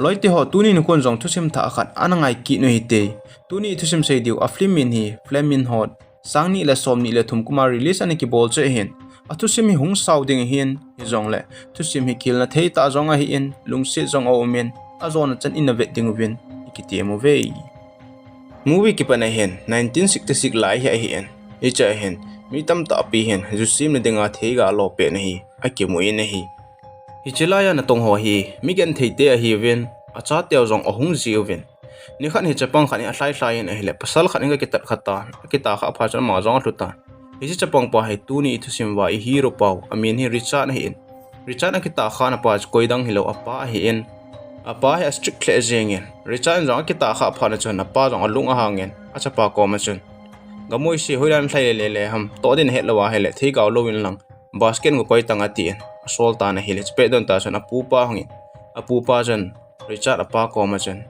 loi te ho tuni nu kon jong thusim tha khat anangai ki no hi te tuni thusim sei diu a flimin hi Flamin Hot sangni la somni la thum kuma release ani ki bol che hin athusim hi hung sauding hin hi jong le thusim hi kil na thei ta zonga hi in lungsi jong o men azon chan innovate ding win ki te mo ve movie ki pana hin 1966 lai hi hin hi cha hin mi tam ta pi hin ju sim ne dinga theiga lo pe nahi aki mu in hi hi chilaya na tong ho hi Migenthei te a hi ven acha teo jong ahung ji ven ni khan hi chapang khan a hlai hlai in a hele pasal khan nga ki tat khata ki ta kha pha chan ma jong hluta hi chi chapang pa hai tu ni thusim wa hi hero pau amin hi richa na hi in richa na ki ta khana pa koidang hilo apa hi in apa hi strict khle jengin richa in jong ki ta kha pha na chan apa jong alung a hangen acha pa ko ma chun gamoi si hoilan thlai le ham to din het lawa hele thei gaw lo win lang basket ngo koi tanga ti sol ta na hile pe don ta chan apu pa hangi apu pa chan Richard apa ko ma chan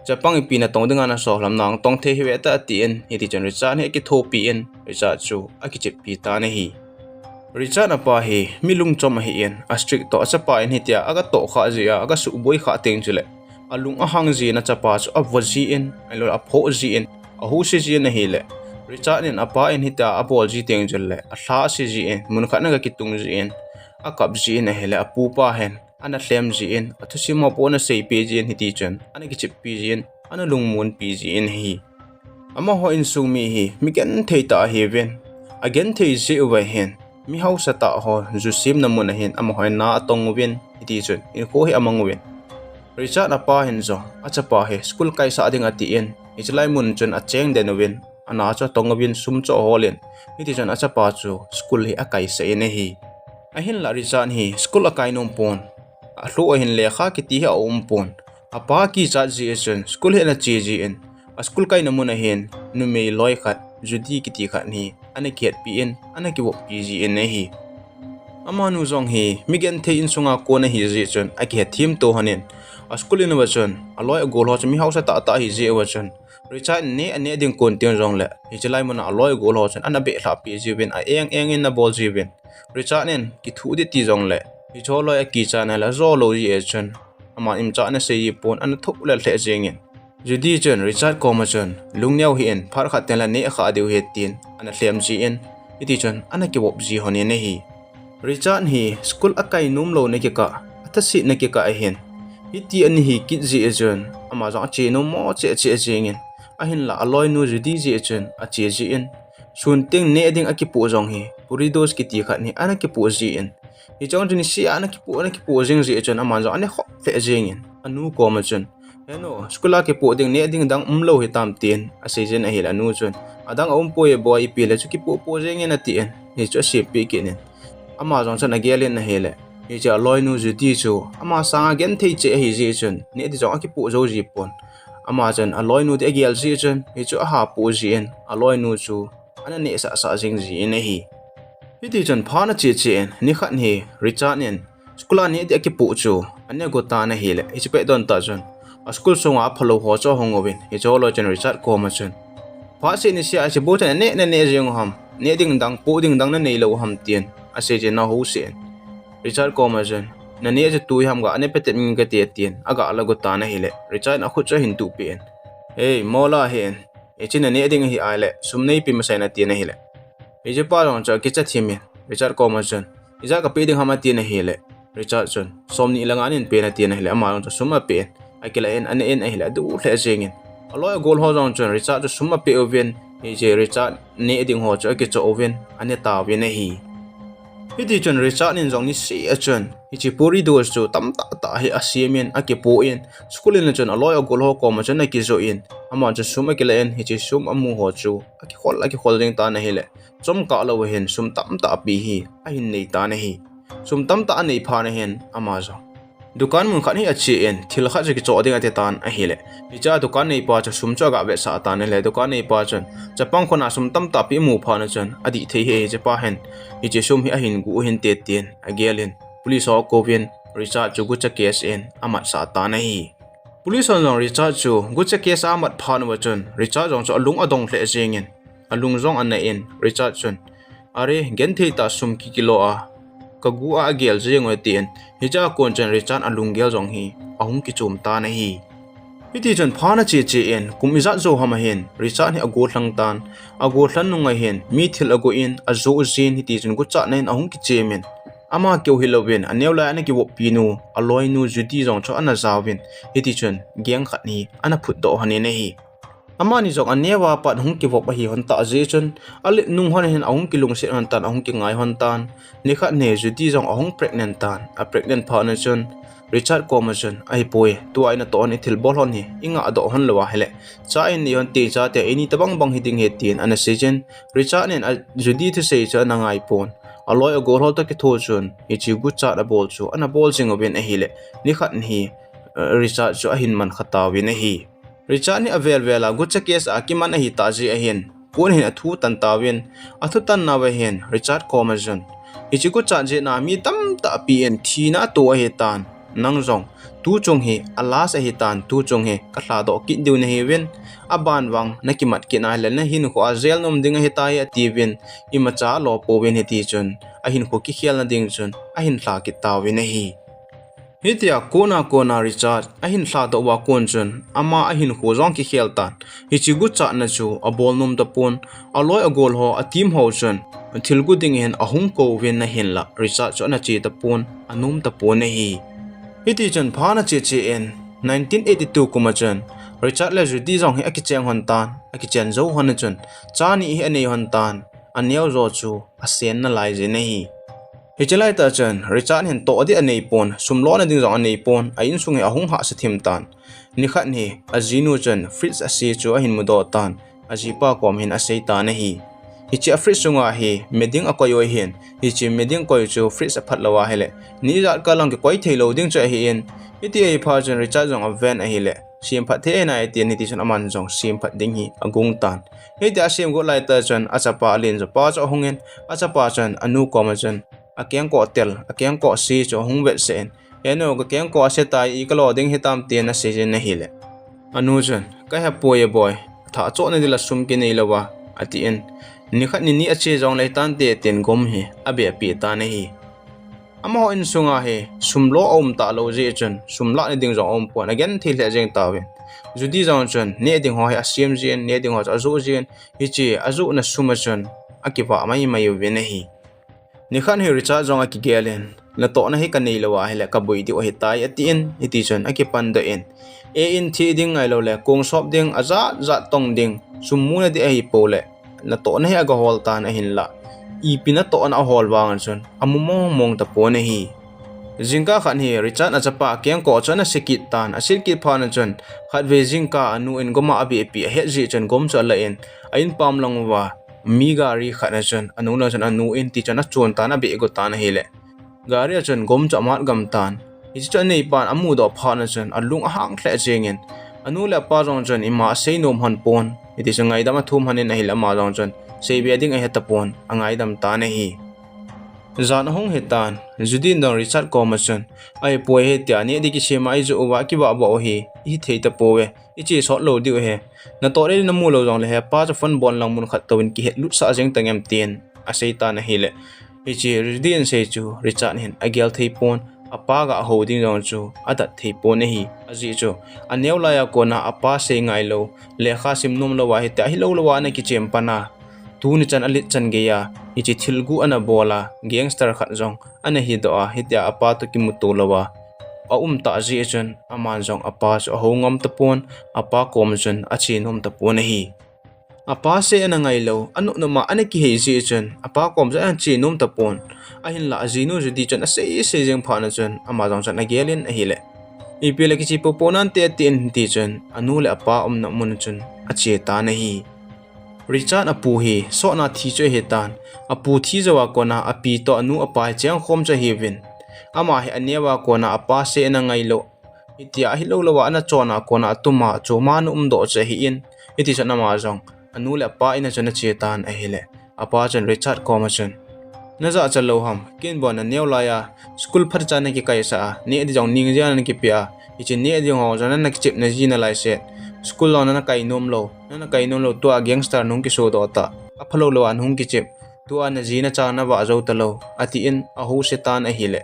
chapang ipi na tong dinga na so lam nang tong the hi ta ti en hi ti chan Richard he ki tho pi en Richard chu a ki chip pi ta na hi Richard apa hi milung chom hi en a strict to chapa en hi tia aga to kha ji aga su boi kha teng chule alung a hang ji na chapa chu a voji en alo a pho ji en a hu si ji na hi le Richard en apa en hi ta a bol ji teng chule a thla si ji en mun kha na ga ki tung ji en a kap ji na hele apu pa hen ana hlem ji in athusi mo pona sei pe ji in hiti chan ana ki chip pi ji in ana lungmun pi ji in hi ama ho in su mi hi Migenthei ta hi ven again thei ji over hen Mihaosa Tah ho ju sim na mun hen ama ho na atong ven hiti chan in ko hi amang ven Richard apa hen zo acha pa he school kai sa ding ati in ichlai mun chan a cheng den ven ana cha tong ven sum cho holen hiti chan acha pa chu school hi akai se ne hi ahin la Richard hi school akai nom pon a hlo hin le kha ki ti ha pon apa ki cha ji chen school he na chi ji in a school kai na mun hen nu me loi khat judi ki ti khat ni ana kiat pi in ana ki wo pi ji in hi amanu zong hi Migenthei in sunga ko na hi ji chen a ki thim to hanen a school in wa chen a loi gol ho chmi Mihaosa Tah ta hi ji wa chen Richard ne ane ding kon tiang jong le hi chlai mun a loi gol ho chen ana be hla pi ji ben a eng in na bol ji ben Richard nen ki thu de ti jong le hi cholo a ki cha na la zo lo ji e chen ama im cha na sei pon an thuk le hle jengin judi chen Richard ko ma chen lungneu hi en phar kha ten la ne kha deu he tin an hlem ji en iti chen an ki wop ji hone ne hi Richard hi school akai num lo ne ki ka athasi ne ki ka hen hiti an hi ki ji e chen ama za che no mo che jengin a hin la aloi nu judi ji e chen a che ji en sun ting ne ding a ki pu jong hi puri dos ki ti khat ni an ki pu ji en hi chong jin si an ki pu jing ji chen aman zo an ho le jengin anu ko ma chen eno skula ki pu ding ne ding dang lo hi tam tin a se jen a hil anu chen adang po e boy pi le chu ki pu jengin a ti en hi chu se pi ki nen ama jong chen a gelin na hele hi cha loi nu ju ti chu ama sa gen thei che hi ji chen ne ti jong ki pu zo ji pon ama chen a loi nu de gel ji chen hi chu a ha pu ji en a loi nu chu ana ne sa jing ji ne hi hiti chen phana che chen ni khan hi Richard nen skula ni de ki pu chu ane go ta na hi le hi pe don ta chen a school songa phalo ho cho hong ovin hi cho lo chen Richard ko ma chen pha se ni sia se bo chen ne jeng ham ne ding dang pu ding dang na nei lo ham tien a se je na ho se Richard ko ma chen na ne je tu ham ga ane pe te min ga te tien aga la go ta na hi le Richard a khu cha hin tu pen hey mola hen e chin ne ding hi ai le sum nei pi ma sai na tien na hi le e je pa rong cha ki cha thimi Richard ko ma chen iza ka pe ding hama tien na hi le Richard chen somni langanin pe na tien na hi le ama rong suma pe akila en a hi le du hle jengin aloi gol ho rong chen Richard suma pe oven e je Richard ne ding ho cha ki cha oven ane ta ve na hi hiti chen Richard nin jong ni si a chen hi puri dos chu tam ta hi a simen a ki po in school in chen aloi gol ho ko ma chen na ki zo in ama chen suma ki len hi sum amu ho chu a ki hol ding ta na hi le chom ka lo hen sum tam ta pi hi a hin nei ta na hi sum tam ta nei pha na hen ama zo dukan mun khan hi achi en thil kha ki cho ding ate tan a hi le hi cha dukan nei pa cha sum cha ga ve sa ta ne le dukan nei pa chen chapang khona sum tam ta pi mu pha na chen adi thei he je pa hen hi che sum hi a hin gu hin te tien a gelin police ho ko ven Richard chu gu cha case en amat sa ta na hi police on Richard chu gu cha case amat pha na chen Richard jong cho lung adong hle jengin alung zong an na en Richard chen are Migenthei ta sum ki kilo a kagu a gel je ngoi tien hi cha kon chen Richard alung gel jong hi ahung ki chum ta na hi hiti chen phana che che en kum izat zo hama hen Richard ni ago thlang tan ago thlan nu ngai hen mi thil ago in azo zin hiti chen gu cha nen ahung ki che men ama keu hilovin anew la ana ki wo pinu aloi nu judi jong cho ana zawin hiti chen geng khat ni ana phut do hane ne hi ama ni jong anewa pat hung ki wop hi hon ta je chun ali nung hon hen ahung ki lung se hon tan ahung ki ngai hon tan ni khat ne judi jong ahung pregnant tan a pregnant pha na chun Richard Commerson ai poi tu ai na to ni thil bol hon hi inga do hon lawa hele cha in ni hon te cha te ini tabang bang hiting he tin ana sejen Richard nen judi thu sei cha na ngai pon aloi a gol hol ta ki tho chun hi chi gu cha da bol chu ana bol sing obin a hi le ni khat hi Richard chu a hin man khata wi na hi Richard ni avel vela gu cha kes a ki man a hi ta ji a hin pon hin a thu tan ta win a thu tan na wa hen Richard Commerson hi chi gu cha je na mi tam ta pn thina to he tan nang zong tu chung hi alas a hi tan tu chung he ka hla do ki diu na hi win aban wang nakimat ki na le na hin kho a zel nom ding hi ta ya ti win I ma cha lo po win hi ti chun a hin kho ki khial na ding chun a hin hla ki ta win hi hitia kona Richard a hin hla do wa kon chun ama a hin kho zong ki khial tan hi chi gu cha na chu a bol nom da pon a loi a gol ho a team ho chun thil gu ding hen a hung ko win na hin la Richard chu na chi ta pon anum ta pon hi hiti chen phana che che en 1982 kuma chen Richard le judi jong hi akicheng hon tan akichen zo hon chen chani hi anei hon tan aneu zo chu asen na lai je nei hi chelai ta chen Richard hen to di anei pon sumlo na ding jong anei pon a in sunge ahung ha sa thim tan ni khat ni Ajinun chen fritz ase chu a hin mudo tan ajipa kom hin asei ta na hi hi chi fritz sunga hi meding akoy hen hi chi meding koy chu fritz a phat lawa hele ni zat ka lang ke koi theilo ding cha hi en iti ai pha chen Richard jong a van a hi le sim phat the na ai ti ni ti chen aman jong sim phat ding hi agung tan hi ta sim go lai ta chen achapa alin zo pa cha hungen achapa chen anu kom chen akyang ko tel akyang ko si cho hung vet sen eno ga kyang ko se tai I kalo ding hi tam te na se jen na hi le anu chen ka ha boy boy tha cho na dila sum ki nei lawa ati en ni khat ni ache jong lai tan te ten gom hi abe pi ta na hi ama ho in sunga he sumlo om ta lo je chen sumla ni ding jong om pon again thil le jeng ta we judi jong chen ne ding ho he asim jen ne ding ho azu jen hi chi azu na suma chen akiwa mai mai we na hi ni khan he Richard jong aki gelen la to na he ka nei lawa hele ka boi di o he tai atin iti chen aki pan da en e in thi ding ngai lo le kong sop ding aza za tong ding summu na di ai pole na to na he aga hol tan a hin la I pina to an a hol wang chun amumong mong ta po na hi jingka khan hi Richard a chapa kyang ko chana sikit tan a sikit phan chun khat ve jingka anu en goma abi pi he ji chun gom cha la en ain pam lang wa mi gari khana chun anu na chun anu in ti chana chon tan a be go tan hi le gari chun gom cha mat gam tan hi chun nei pan amu do phan chun alung a hang thle jengen anu la pa jong chun ima sei nom han pon iti sangai dama thum hanin a hil ama jong chun sei beading a hetapon angai dam ta na hi zan hong hetan judin dong Richard Commerson ai poi he tia ni di ki sema ai zo wa ki ba bo hi I thei ta powe I chi so lo di he na to re na mu lo jong le he pa cha fon bon lang mun khat tawin ki het lut sa jeng tangem ten a sei ta na hi le hi chi judin sei chu Richard hin agel thei pon apa ga holding jong chu adat thei pon hi aji chu aneu la ya ko na apa sei ngai lo le kha sim num lo wa hi ta hi lo lo wa na ki chem pana tu ni chan alit chan ge ya hi chi thilgu ana bola gangster khat jong ana hi do a hi tia apa to ki mutu lawa a ta ji chen aman jong apa so hongom ta pon apa kom chen a chi nom ta pon hi apa se ana ngai lo anu no ma ana ki he ji chen apa kom ja chi nom ta pon a hin la ji no ji di chen a se jeng pha na chen ama jong chen a gelin a hi le I pele ki chi poponan te tin ti chen anu le apa na mun chen a che ta na hi Richard apu hi so na thi che he tan apu thi jawa kona api to anu apa chang khom cha hi win ama he anewa kona apa se na ngai lo itia hi lo lawa na chona kona tuma choma nu do che hi in iti chana ma jong anu le apa ina chana che tan a hele apa chan Richard Commerson na za cha lo ham kin bon neu la ya school phar cha na ki kai sa ne di jong ning ja na ki pia ichi ne di ho jana na ki chip na ji na lai se school lo na kai nom lo to a gangster nung ki so do ta a phalo lo an hung ki chip tu an zina cha na wa zo talo ati in ahu se tan a hile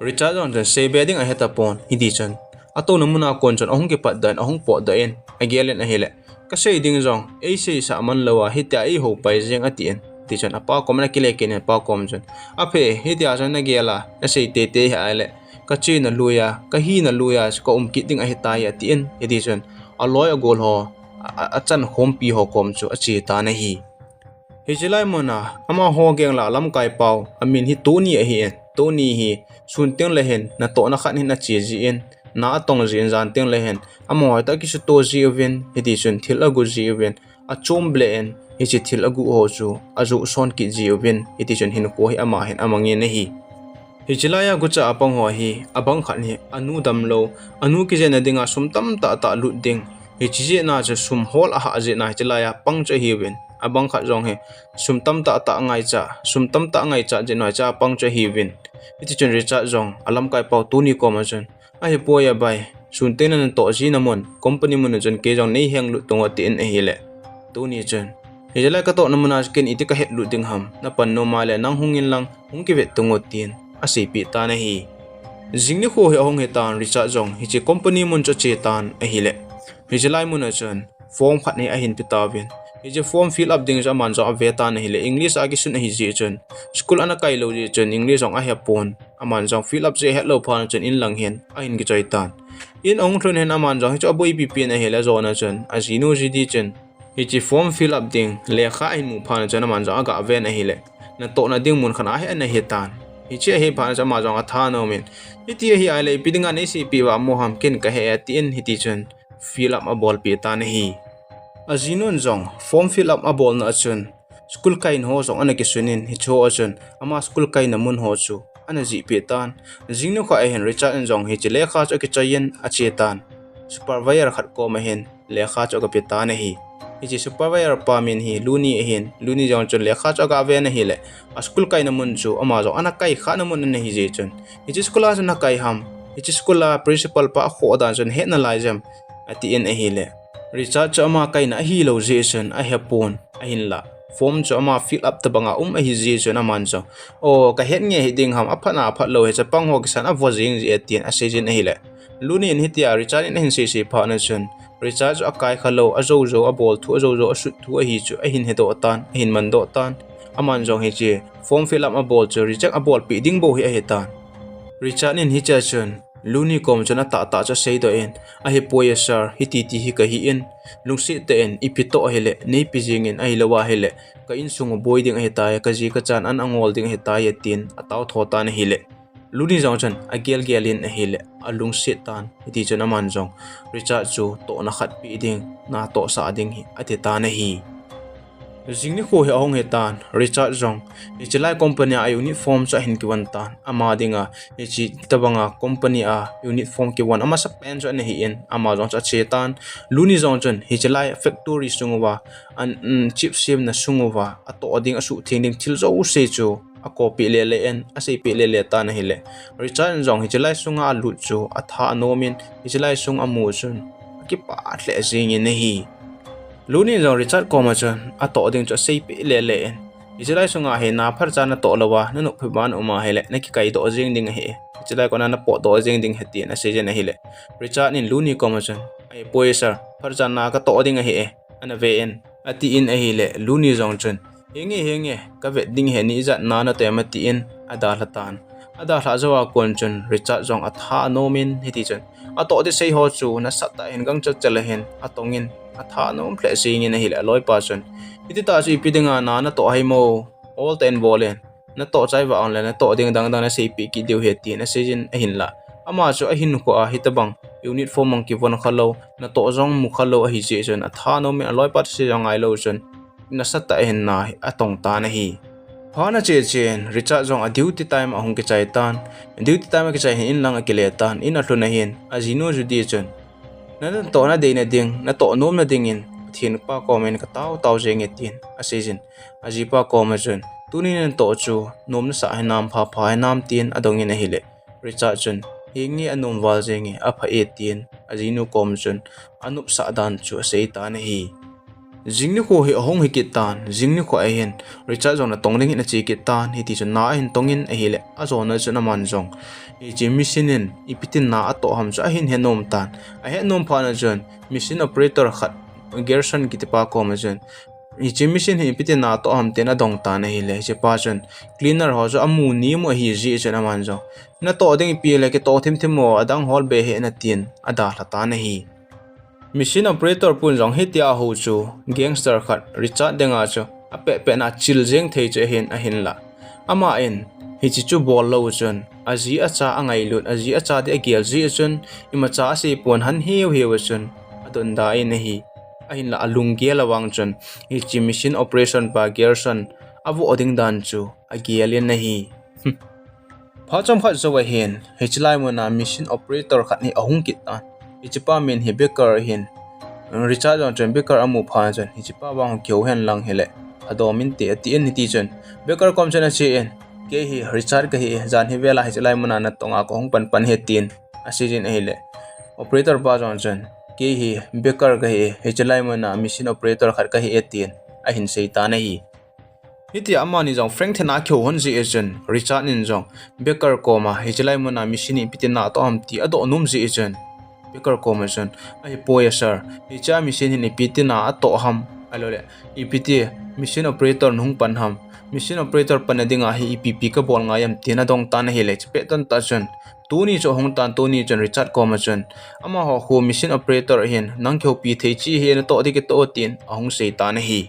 Richard Johnson se beding a heta pon hidi chon ato namuna kon chon ahung ke pat dan ahung po da en agelen a hile ka sei ding jong ei sei sa man lawa hita ei ho pai jeng ati en ti chon apa kom na kile ken pa kom chon aphe hitia chon na gela na sei te te ha ale ka chi na luya ka hi na luya ko ki ding a hita ya ti en hidi chon aloi a gol ho a chan hom pi ho kom chu a chi ta na hi Hijilai mona ama hogeng la lam kai pau amin hi tuni a hi tuni hi sun teng lehen na to na khan hin na chi ji en na tong jin jan teng lehen amo ta ki su to ji ven hedi sun thil agu ji ven a chom ble en hi chi thil agu ho chu azu son ki ji ven hedi sun hin ko hi ama hen amangi ne hi Hijilaya gucha apang ho hi abang khan hi anu dam lo anu ki jena dinga sum tam ta ta lu ding hi chi je na cha sum hol a ha je na hijilaya pang cha hi ven abang khat jong he sum tam ta ta ngai cha je noi cha pang cha hi win iti chon richa jong alam kai pau tu ni ko ma chen a he poya bai sun ten an to ji na mon company mun chen ke jong nei heng lu tong ati en hi le tu ni chen he jala ka to na mun as ken iti ka het lu ding ham na pan no ma le nang hungin lang hung ki vet tong tin a sei pi ta na hi jingni kho he hong he tan richa jong hi che company mun cha che tan a hi le he jala mun chen form khat nei a hin pi ta win Ije form fill up ding zaman zo aveta na hile English agi sun hi ji chun school ana kai lo ji chun English ong a hepon aman jong fill up je hello phan chun in lang hen a in gi choi tan in ong thun hen aman jong cho boi pp na hile zo na chun Ajinun ji di chun ije form fill up ding le kha in mu phan chun aman jong aga ave na hile na to na ding mun khana he na he tan iche he phan cha ma jong a tha no min iti hi ai le pidinga nei si pi wa mo ham ken ka he ati in hiti chun fill up a ball pi ta na hi Ajinun jong form fill up abol na chun school kain ho jong ana ki sunin hi cho chun ama school kain na mun ho chu ana ji pe tan jingno kha hen Richard jong hi chile kha cho ki chayen a che tan supervisor khat ko ma hen le kha cho ka pe ta na hi hi supervisor pa min hi luni jong chun le kha cho ka ve na hi le a school kain na mun chu ama jong ana kai kha na mun na hi je chun hi school a na kai ham hi school la principal pa kho da chun he na lai jam ati en a hi le Richard ama kai na hi lo jeson a hepon a hin la form cho ama fill up ta banga a hi jeson aman cho o ka het nge ding ham a phana phat lo he cha pang ho ki san a vojing je etian a sejen hi le luni in hitia Richard in hin se pha na chun Richard a kai khalo a zo a bol thu a zo a shoot thu a hi chu a hin he do tan a hin man do tan aman jong he che form fill up a bol cho reject a bol pi ding bo hi a he tan Richard in hi cha chun Luni kom chana ta cha sei do en a he poye sir hi ti hi ka hi in lungsi te en ipito hele nei pijing in ai lawa hele ka in sung boy ding he ta ka ji ka chan an angol ding he ta ye tin ataw thota na hile Luni jong chan a gelin a hele a lungsi tan ti chana man jong Richard chu to na khat pi ding na to sa ding hi ate ta na hi Jingni kho he ahong he tan Richard jong hi chelai company a uniform cha hin ki wan tan ama dinga hi chi tabanga company a uniform ki wan ama sa pen cha ne hi in ama jong cha che tan Luni jong chun hi chelai factory sungwa an chip sim na sungwa a to ding asu thing ding thil zo se chu a copy le en a sei pi le ta na hi le Richard jong hi chelai sunga lu chu a tha no min hi chelai sung amu chun ki pa tle jing in hi Luni jong Richard Komachan a to ding cho sei pi le en Ijilai sunga he na phar cha na to lawa na no phiban uma hele na ki kai do jing ding he Ijilai ko na po do jing ding he na sejen he le Richard in Luni Komachan ai poisar phar cha na ka to ding he ana ve en ati in a hele Luni jong chun henge ka ve ding he ni za na na te ma ti in ada latan ada hla zawa kon chun Richard jong a tha no min he ti chun a to de sei ho chu na sata hen gang cha chala hen atongin atha no ple sing in a hil aloi pa chun iti ta chi pidinga na na to hai mo all ten volen na to chai wa online na to ding dang na sei pi ki deu he ti na sejin a hin la ama chu a hin ko a hitabang unit form mang ki von khalo na to jong mu khalo a hi je chun atha no me aloi pa se jong ai lo chun na sata hen na atong ta na hi Hana chen Richard jong a duty time ahung ki chai tan duty time ki chai in lang a kile tan in a hluna hin Ajinun judi chun na to na de na ding na to nom na ding in thin pa comment ka taw jeng etin a season ajipa comment chun tunin to chu nom na sa nam pha nam tin adong in a hile Richard chun hingi anom wal jengi a pha etin Ajinu kom chun anup sa dan chu sei ta na hi jing ni ko hi ahong hi kitan jing ni ko a hin Richard zong na tong ding in a chi kitan hi ti chun na hin tongin a hi le a zo na chuna man zong hi chi machine ipitin na ato ham cha hin henom tan a he nom pha na jon machine operator khat gerson kitipa ko ma jon hi chi machine hi ipitin na to ham te na dong ta na hi le che pa jon cleaner ho zo amu ni mo hi ji chuna man zong na to ding pi le ke to thim mo adang hol be he na tin ada la ta na hi machine operator pun jong hitia ho chu gangster khat Richard denga chu ape pe na chil jeng thei che hin a hin la ama in hi chi chu bol lo chun aji acha angai lut aji acha de gial ji chun ima cha se pon han heu chun adon da in hi a hin la alung ge lawang chun hi chi machine operation pa gerson avu oding dan chu a gialin na hi phacham khat zo hin hi chilai mo na machine operator khat ni ahung kit ta ichipa min hi beker hin Richard John beker amu pha jan ichipa wang kyo hen lang hele adomin te ati en ti jan beker kom chana che en ke hi Richard ka hi jan hi vela hi chlai muna na tonga ko hong pan he tin asijin hele operator ba jan ke hi beker ka hi chlai muna machine operator khat ka hi etin a hin sei ta na hi hiti amani jong frank thena kyo hon ji ejen Richard nin jong beker ko ma hi chlai muna machine pitina to am ti ado num ji ejen beker commission ai poya sir hi cha machine ni pitina ato ham alole ipiti machine operator nung pan ham machine operator panadinga hi ipp ka bol ngayam tina dong tan hi le pe ton ta chen tuni cho hong tan tuni chen Richard commission ama ho khu machine operator hin nang kho pi thei chi he na to dik to tin ahong sei tan hi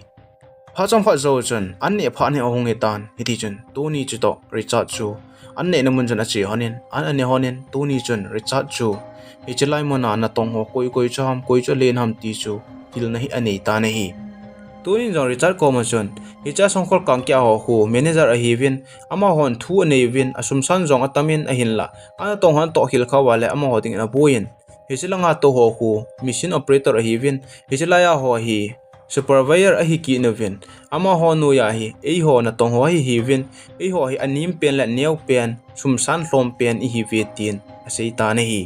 phacham pha zo chen an ne pha ne ahong e tan hi ti chen tuni chu to Richard chu an ne namun chen a chi honin an ne honin tuni chen Richard chu hi chlai mona na tong ho koi cham koi cho len ham ti chu hil nahi anei ta nahi tunin jong Richard commission hi cha songkhol kang kya ho hu manager a hi win ama hon thu nei win asum san jong atamin a hin la ana tong han to hil kha wale ama hoding na buin hi chilanga to ho hu machine operator a hi win hi chilaya ho hi supervisor a hi ki na win ama ho nu ya hi ei ho na tong ho hi win ei ho hi anim pen la neu pen sum san hlom pen i hi ve tin asei ta nahi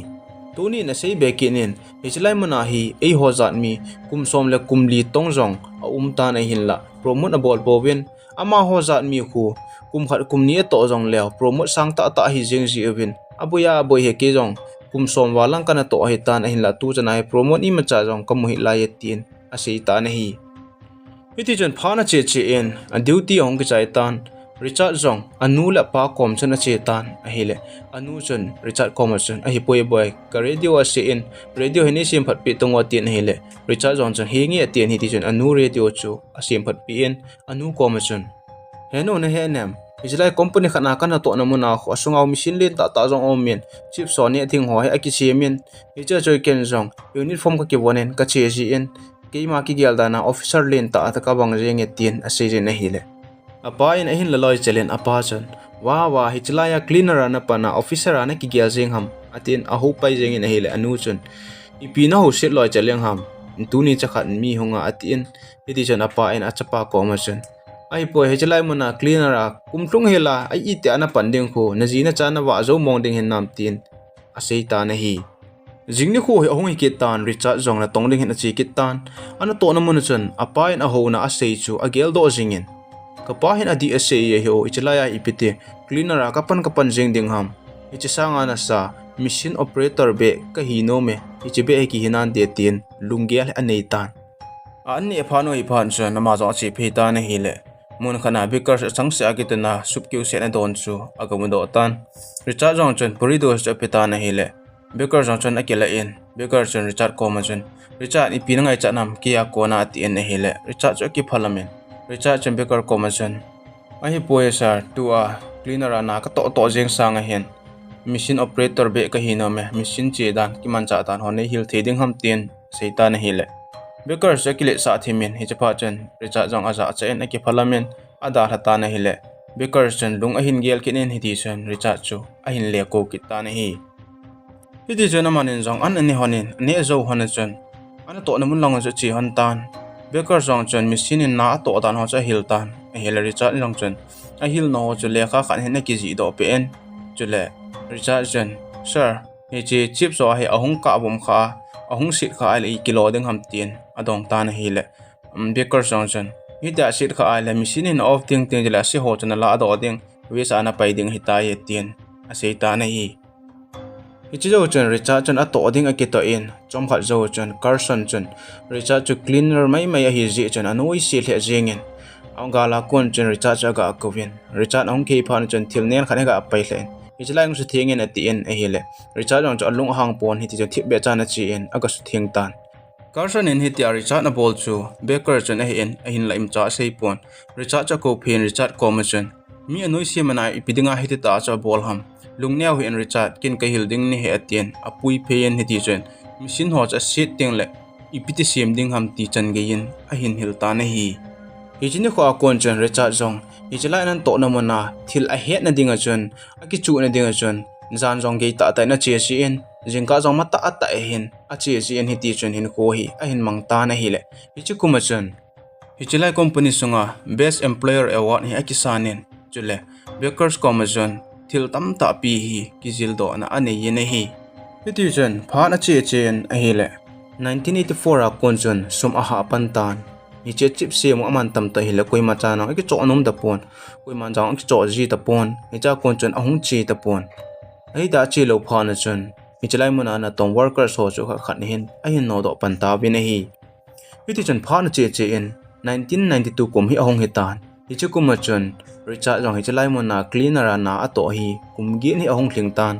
tuni na sei bekinin hichlai mana hi ei ho zat mi kum som le kumli tong jong a ta na hin la promote a bol bowin ama ho zat mi khu kum khat kum ni to jong le promote sang ta hi jeng ji win abuya boy he ke jong kum som walang kana to hi tan hin la tu chana hi promote i ma cha jong kam hi la ye tin a sei ta na hi hiti jon phana che en a duty hong ki chai tan Richard Zong anu la pa kom chana che tan a hele anu chon Richard commercial a hi poi boy ka radio a se in radio hini sim phat pi tongwa tin hele Richard Zong chon hi nge tin hi ti chon anu radio chu a sim phat pi in anu commercial heno na he nam Israel company khana kana to na muna kho sungau machine len ta jong om men chip so ne thing ho ha ki chemin hi cha choi ken jong uniform ka ki bonen ka che ji in ke ma ki gyal dana officer len ta ka bang reng e tin a se je na hi le apa in ahin laloi chelen apa chan wa hichlaya cleaner ana pana officer ana ki gyal jeng ham atin a ho pai jeng in hele anu chun ipina ho set loi cheleng ham tuni chakhat mi honga atin hiti chan apa in achapa ko ma chun ai po hichlai mona cleaner a kumtlung hela ai ite ana panding kho najina chana wa zo mong ding hin nam tin asei ta na hi jingni kho he ahong ki tan Richard Zong na tong ding hin achi ki tan ana to na mun chun apa in a ho na asei chu agel do jingin kapahin adi ase ye ho ichlaya ipite cleaner a kapan jeng ding ham ichsanga na sa machine operator be ka hino me ichbe ki hinan de tin lungial anei tan anni phano hi phan cha nama zo chi phe ta na hile mun khana beker changse agitna supkyu se na don chu agamudo tan Richard Zong chen purido cha peta na hile beker Zong chen akela in beker chen Richard commission Richard ipina ngai cha nam kia kona ati en hile Richard cho ki phalamen Richard chen beker commission ahi poe sir tu a cleaner ana ka to jeng sang a hen machine operator be ka hino me machine che dan ki man cha tan hone hil theding ham tin seitan hile beker sakile sa thimin hi chapa chen Richard Zong aza chen aki phalamen ada hata na hile beker chen lung ahin gel kinen hi ti chen Richard chu ahin le ko ki ta na hi hiti chen manin Zong an ani honin ne zo hona chen ana to na mun lang cha chi han tan beker Zong chen machine na to dan ho cha hil tan hil Richard Zong chen a hil no chu le kha khan hen ki ji do pen chu le Richard chen sir he chi chip so he ahung ka bom kha ahung sit kha ai kilo ding ham tin adong tan hile baker song chen hi da sit kha ai la machine in off ting ting la si ho chen la do ding we sa na pai ding hi ta ye tien a sei ta na hi hi chi zo chen Richard chen a to ding a ki to in chom kha zo chen Carson chen Richard chu cleaner mai mai a hi ji chen anoi si le jengin ang gala kon chen Richard cha ga kovin Richard ong ke phan chen thil nen khane ga pai len hi chi lai ng su thengin ati en a hi le Richard ong cha lung hang pon hi ti thip be cha na chi en aga su theng tan Carson in hit ya Richard na ball chu baker chen a hin la im cha sei pon Richard cha ko phen Richard commission mi anoi si mana ipidinga hiti ta cha ball ham lungneu hi en Richard kin ka hilding ni he atien apui phen hi ti chen machine ho cha sit ting le ipiti sim ding ham ti chan ge in a hin hil ta na hi hijini kho kon chen Richard zong hijilai nan to na mona thil a het na dinga chen a ki chu na dinga chen zan zong ge ta ta na che si en jingka zong ma ta ata hin a che si en hi ti chen hin ko hi a hin mang ta na hi le hichi kuma chen hijilai company sunga best employer award hi a ki sanin chule bakers commission thil tam ta pi hi ki zil do na ane yin hi hi chen pha na che chen a hi le 1984 a kon chen sum a ha pan tan hi che chip se mo aman tam ta hi le koi ma cha na ki cho nom da pon koi man jang ki cho ji ta pon hi cha kon chen ahung chi ta pon ai da chi lo pha na chen hi chalai mun ana tong workers ho chu khat hin a hin no do pan ta bi na hi hi chen pha na che in 1992 kum hi ahung hi tan hi chu kum ma chen Richard jong hi chalai mun na cleaner ana a to hi kum gi ni ahung thling tan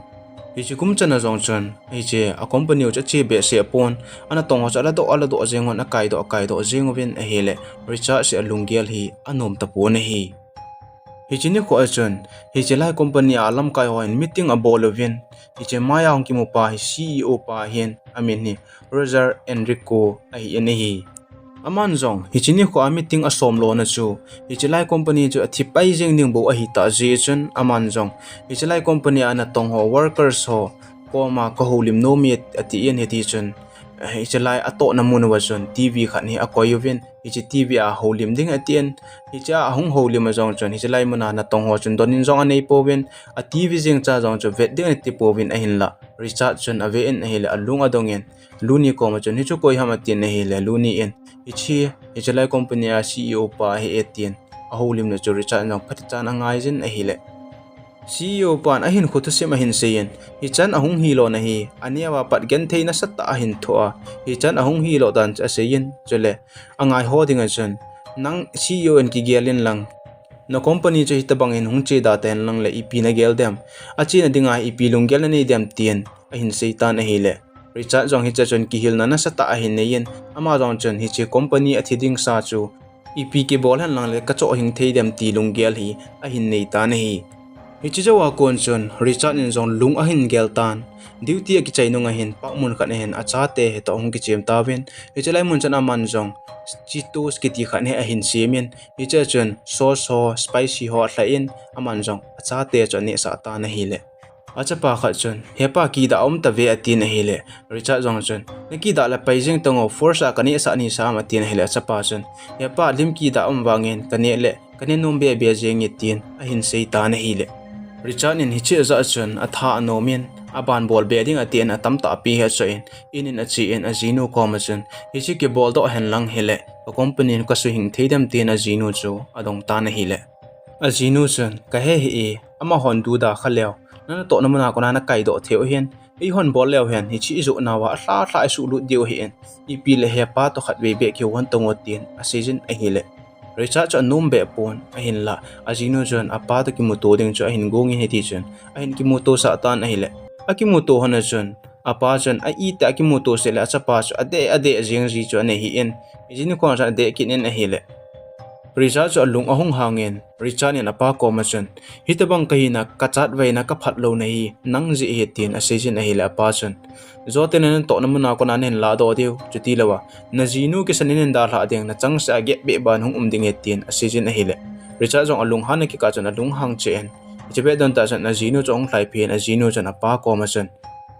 hi chu kum chen a jong chen hi che a company cha chi be se pon ana tong ho cha la do jengon a kai do jengo vin a hele Richard se alungel hi anom ta pon hi hi chini ko chen hi chalai company alam kai ho in meeting a bolovin hi che maya ong ki mu pa hi CEO pa hin amin ni Roger Enrico ai ene hi aman zong hi chini ko meeting a som lo na chu hi chalai company chu athi pai jeng ning bo a hi ta ji chen aman zong hi chalai company ana tong ho workers ho koma ko holim no mi ati en he ti chen hi chalai ato na mun wa chen TV khan hi a koyovin hi chi TV a holim ding atien hi cha hung holim a zong chen hi chalai mun na tong ho chen donin zong anei povin a TV jeng cha zong chu vet ding ti povin a hin la Richard chen ave en hi le alung adongen luni ko ma chen hi chu koi ham atien hi le luni en hi chalai company a CEO pa hi atien a holim na chu Richard nong phat chan angai jin a hi le CEO pan ahin khutu sim ahin seyen hi chan ahung hi lo na hi ania wa pat gen theina satta ahin thoa hi chan ahung hi lo dan cha seyen chole angai ho dinga chen nang CEO en ki gelin lang no company che hitabang in hung che da ten lang le ip na gel dem achi na dinga ip lung gel na ni dem tien ahin seitan a hi le Richard jong hi cha chen ki hil na satta ahin ne yen ama jong chen hi che company athiding sa chu ip ke bol han lang le ka cho hing thei dem ti lung gel hi ahin nei ta na hi hi chi jawa kon chen Richard in zong lung a hin gel tan duty a ki chai nong a hin pa mun khan hen a cha te he to ong ki chem ta ven hi chalai mun chan aman zong chi tos ki ti khan he a hin semen hi cha chen sauce ho spicy ho hla in aman zong a cha te cha ne sa ta na hi le a cha pa kha chen he pa ki da om ta ve ati na hi le Richard zong chen ne ki da la pai jeng tong force a kani sa ni sa ma ti na hi le cha pa chen he pa lim ki da om wangin kane le kane nom be be jeng tin a hin sei ta na hi le Richard in hichi za chen a tha anomin aban bol bedding atien atam ta pi he chain in a chi en Ajinu commission hichi ke bol do hen lang hele a company ka su hing theidam tin Ajinu chu adong ta na hile Ajinu chen ka he hi ama hon du da khaleo na to na muna ko na kai do theu hen ei hon bol leo hen hichi zu na wa hla su lu diu hi en ipi le he pa to khat ve be ke won tong otin a season a hile Richard cha num be pon ahin la Ajinu chen apa to ki moto ding cha ahin gong hi ti chen ahin ki moto sa tan ahile aki moto hona chen apa chen a I ta ki moto se la cha pa cha ade jeng ji cha ne hi en Ajinu ko cha de kin en ahile Richard cha lung ahung hangen Richard ni apa ko ma chen hitabang kahina kachat vai na ka phat lo nei nang ji he tin a season ahile apa chen zoten en to na muna ko na nen la do deu chuti lawa Najinu ke sanin da la deng na chang sa ge be ban hung ding he tin a season a hile Richard jong alung han ki ka chan alung hang chen chebe don ta chan Najinu jong lai phen Ajinu chan apa ko ma chen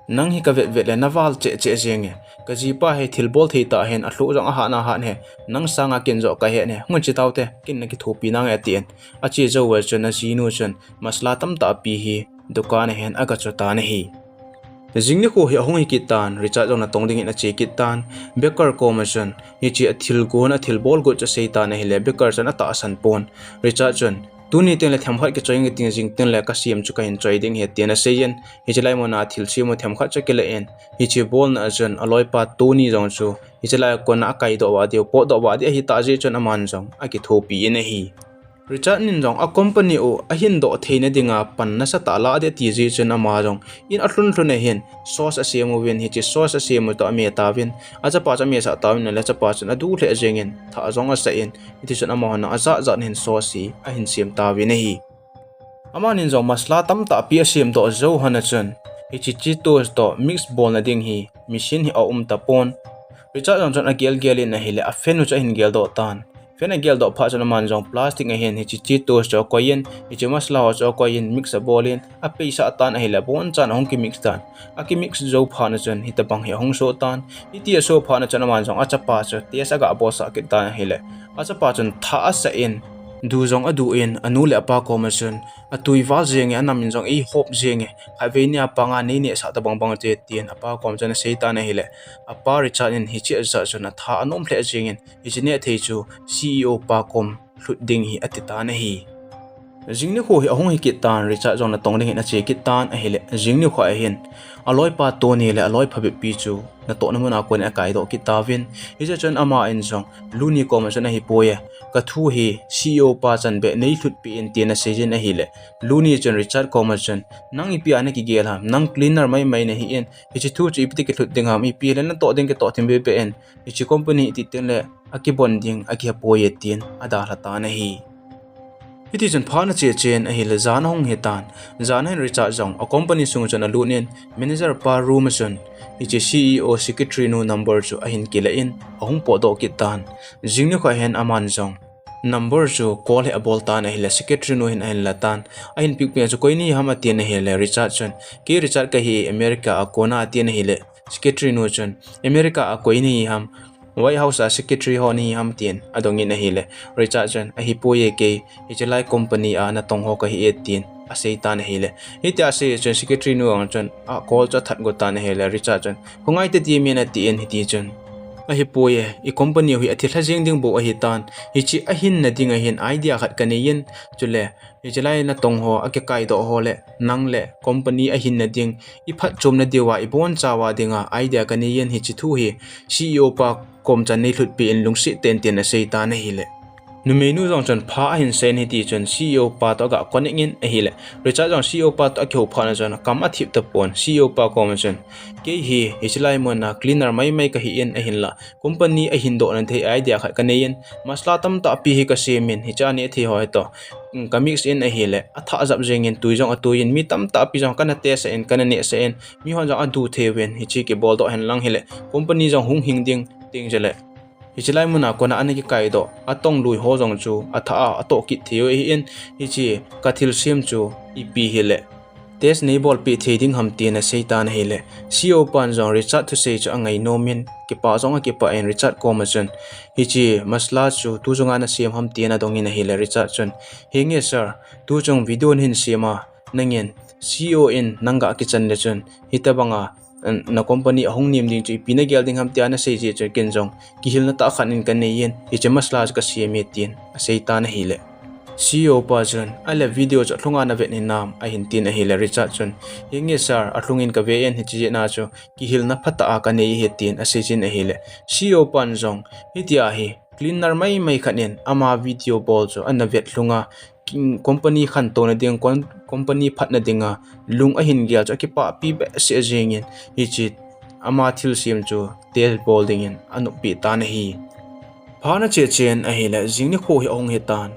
nang hi ka vet le naval che jenge ka ji pa he thil bol thei ta hen a hlu jong a ha na ha ne nang sanga ken zo ka he ne ngun chi taute kin na ki thopi nang a tien a chi zo wa chen Ajinu chen masla tam ta pi hi dukan hen aga cho ta ne hi jingni ko hi hong hi kitan Richard jong na tong ding na che kitan Becker commission hi chi athil go na thil bol go cha seita na hile Becker chan ata san pon Richard chan tuni ten le tham khat ke choing ting jing ten le ka siam chu ka hin choi ding he ten a seyen hi chalai mo na thil siam mo tham khat cha ke le en hi chi bol na chan aloi pa tuni jong chu hi chalai ko na kai do wa dio po do wa di hi ta je chan aman jong a ki thopi ene hi Richard nin jong a company o a hin do theina dinga panna sa tala de tiji chen ama jong in atlun tlun hen sauce a siam wen hi chi sauce a siam to ame tawin a cha pa cha me sa tawin la cha pa chen adu le jengin tha jong a sa in ti chen ama na a za za nin sauce a hin siam tawin hi ama nin jong masla tam ta pi a siam do zo hana chen hi chi chi to mix bol na ding hi machine hi a ta pon Richard jong a gel gel in a hile a fenu cha hin gel do tan Fena gel do pha chana man jong plastic a hen hi chi to cho koyen hi chi masla ho cho koyen mix a bolin a peisa tan a hila bon chan hong ki mix tan a ki mix zo pha na chan hi ta bang hi hong so tan hi ti so pha na chana man jong a cha pa cha te sa ga bo sa ki ta hile a cha pa chan tha a sa in du jong adu in anu le pa ko ma chan a tui wal jeng a nam jong e hop jeng ha ve ni a panga ni ne sa ta bang bang te tien a pa ko chan sei ta na hile a pa Richard in hi chi za chana tha anom hle jeng in hi chi ne thei chu CEO pa kom hlut ding hi atita na hi jingni kho hi ahong hi kitan Richard jong na tong ding na che kitan a hele jingni kho a hin aloi pa to ni le aloi phabe pi chu na to na muna ko ne kai do kitawin hi cha chan ama in jong luni ko ma chana hi poye ka thu hi CEO pa chan be nei hlut pi in te na sejen a hi le luni chan Richard ko ma chan nang ipi ana ki gel ha nang cleaner mai mai na hi in hi chi thu chi ipti ki hlut ding ha mi pi le na to ding ke to thim be pe en hi chi company ti ten le aki bonding aki poye tin ada la ta na hi Iti jan phana che chen a hil zan hong hetan zan hen Richard jong a company sung chan alunin manager pa room chan ichi CEO secretary no number chu a hin kila in ahung po do kitan jingni kha hen aman jong number chu call he abol tan a hil secretary no hin a hin latan a hin pik pe chu koini hama tin a hil Richard chan ki Richard ka hi America a kona tin a hil secretary no chan America a koini ham White House secretary ho ni ham tien adongi na hile Richard chan a hi poye ke hi chalai company a na tong ho ka hi etin a sei ta na hile hi ta se chan secretary nu ang chan a call cha that go ta na hile Richard chan hungai te ti me na ti en hi ti chan a hi poye I company hi athi thajeng ding bo a hi tan hi chi a hin na ding a hin idea khat kaneyin chule hi chalai na tong ho a ke kai do ho le nang le company a hin na ding I phat chom na dewa I bon chawa dinga idea kaneyin hi chi thu hi CEO pa kom chan nei hlut pi in lungsi ten ten a sei ta na hile numenu jong chan pha a hin sen hi ti chan CEO pa to ga connect in a hile Richard jong CEO pa to kheu pha na chan kam a thip ta pon CEO pa kom chan ke hi hislai mon na cleaner mai mai ka hi in a hin la company a hin do na the idea kha ka nei in masla tam ta pi hi ka semin hi cha ne the ho to ka mix in a hile a tha jap jeng in tui jong a tu in mi tam ta pi jong kana te sa in kana ne sa in mi hon jong a du the wen hi chi ke bol do hen lang hile company jong hung hing ding ting jele hi chilai muna kona ani ki kai do atong lui ho jong chu atha a to ki theo hi in hi chi kathil sim chu ipi hile tes nei bol pi theding ham ti na seitan hele CEO pan jong Richard thu sei chu angai nomin ki pa jong ki pa en Richard commission hi chi masla chu tu jonga na sim ham ti na dongin hele Richard chun henge sir tu jong video hin sima nangin CEO in nanga ki chan le chun hitabanga na company ahong nim ding chu pina gel ding ham tiana sei je che ken jong ki hil na ta khan in kan nei yen hi che masla ka siame tin a sei ta na hile CEO pa chun ala video cha thlunga na ve ni nam a hin tin a hile Richard chun hinge sir a thlungin ka ve en hi chi na chu ki hil na phata a ka nei he tin a sei chin a hile CEO pan jong hi tia hi cleaner mai mai khanin ama video ball chu an na vet thlunga company khan to na ding company phat na dinga lung a hin gel cha ki pa pi be se jengin hi chi ama thil sim chu tel bol ding in anu pi ta na hi phana che chen a hi la jingni kho hi ong he tan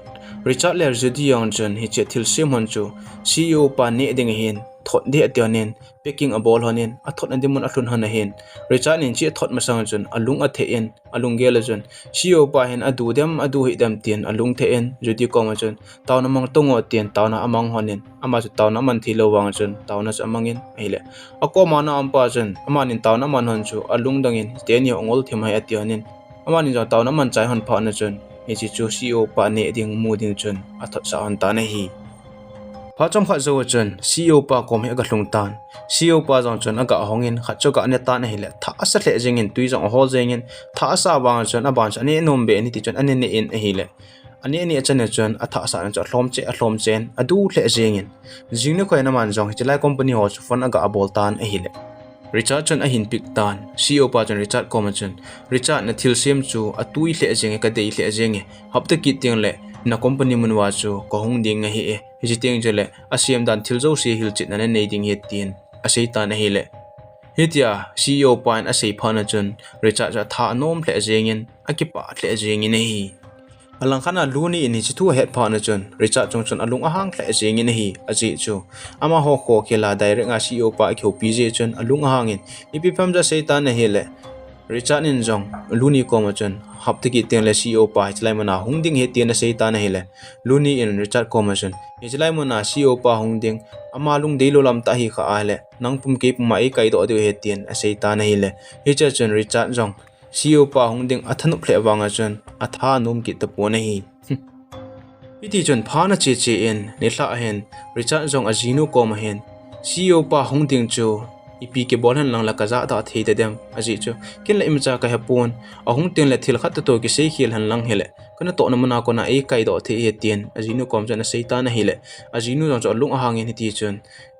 Richard ler jodi yang chen hi che thil sim hon chu CEO pa ne ding hin thot de atyanen packing a bol honin a thot na dimun a thlun hana hin Richard nin chi thot masang chun alung a the en alung gel chun CEO pa hin adu dem adu hi dam tin alung the en jodi ko ma chun taw na mang tongo ten taw na amang honin ama chu taw na man thilo wang chun taw na amangin hele ako ma na ampa chun ama nin taw na man hon chu alung dangin ten yo ongol thimai atyanin ama nin taw na man chai hon pha na chun hi chi chu CEO pa ne ding mu ding chun a thot sa on ta na hi pha chom kha zo chun CEO pa kom he ga hlung tan CEO pa jong chun aga hongin kha choka ne tan hi le tha asa hle jengin tui jong hol jengin tha asa wang chun aban chan ne nom be ni ti chun ane ne in hi le ani achane chun a tha sa an cha hlom chen adu hle jengin jingna khoi na man jong hi company ho chu fon aga abol tan hi le Richard chun a hin pik tan CEO pa chun Richard kom chun Richard na thil sem chu a tui hle jeng ka dei hle jeng hapta ki ting le na company mun wa chu ko hung ding hi e hi ting jele a siam dan thil zo si hil chit na nei ding he tin a sei ta na hi le hitia CEO pa an a sei phana chun Richard cha tha nom hle jengin a ki pa hle jengin hi alang khana luni ini chitu het phana chun Richard chun alung ahang hle jengin hi aji chu ama ho kho khela direct nga CEO pa khyo pj chun alung ahangin ipi pham ja sei ta na hi le Richard in jong luni ko chun hapti ki teng le CEO pa chlai mana hungding he tian sei ta na hi le luni in Richard ko chun chlai mana CEO pa hungding ama lung dei lo lam ta hi kha a le nang pum ke pum mai kai do de he tian sei ta na hi le hi cha chun Richard jong CEO pa hungding athanup hle wanga chun atha num ki ta po na hi piti chun phana che in ni hla hen Richard jong Ajinun ko ma hen CEO pa hungding chu ipi ke bol han lang la kaza ta thei de dem aji chu kin la imcha ka hapon ahung ten la thil khat to ki sei khil han lang hele kana to na mana ko na e kai do the he tien Ajinun kom jana sei ta na hele Ajinun jong lung ahang ni ti chun